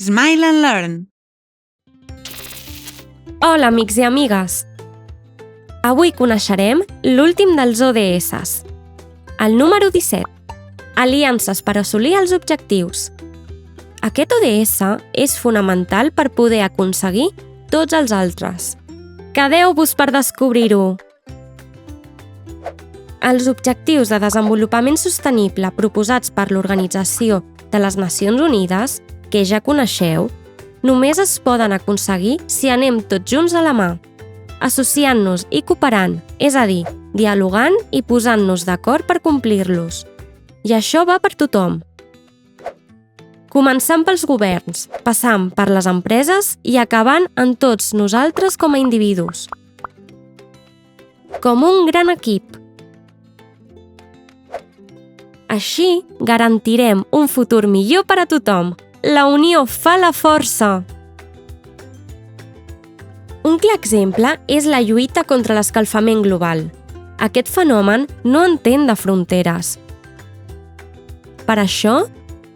Smile and Learn. Hola, amics i amigues! Avui coneixerem l'últim dels ODS, el número 17, aliances per assolir els objectius. Aquest ODS és fonamental per poder aconseguir tots els altres. Quedeu-vos per descobrir-ho! Els Objectius de Desenvolupament Sostenible proposats per l'Organització de les Nacions Unides, que ja coneixeu, només es poden aconseguir si anem tots junts a la mà, associant-nos i cooperant, és a dir, dialogant i posant-nos d'acord per complir-los. I això va per tothom. Començant pels governs, passant per les empreses i acabant en tots nosaltres com a individus. Com un gran equip. Així garantirem un futur millor per a tothom. La unió fa la força! Un clar exemple és la lluita contra l'escalfament global. Aquest fenomen no entén de fronteres. Per això,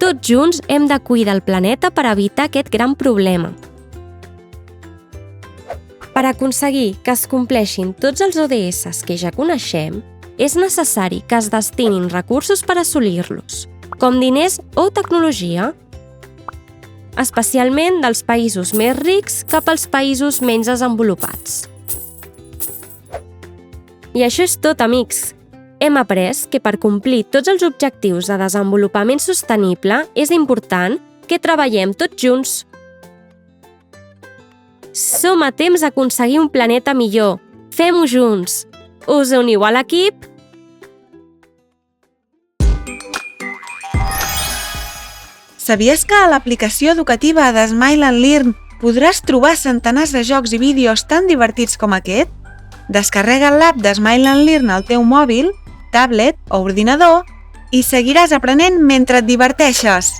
tots junts hem de cuidar el planeta per evitar aquest gran problema. Per aconseguir que es compleixin tots els ODS que ja coneixem, és necessari que es destinin recursos per assolir-los, com diners o tecnologia, especialment dels països més rics cap als països menys desenvolupats. I això és tot, amics! Hem après que per complir tots els objectius de desenvolupament sostenible és important que treballem tots junts. Som a temps d'aconseguir un planeta millor. Fem-ho junts! Us uniu a l'equip? Sabies que a l'aplicació educativa de Smile and Learn podràs trobar centenars de jocs i vídeos tan divertits com aquest? Descarrega l'app de Smile and Learn al teu mòbil, tablet o ordinador i seguiràs aprenent mentre et diverteixes.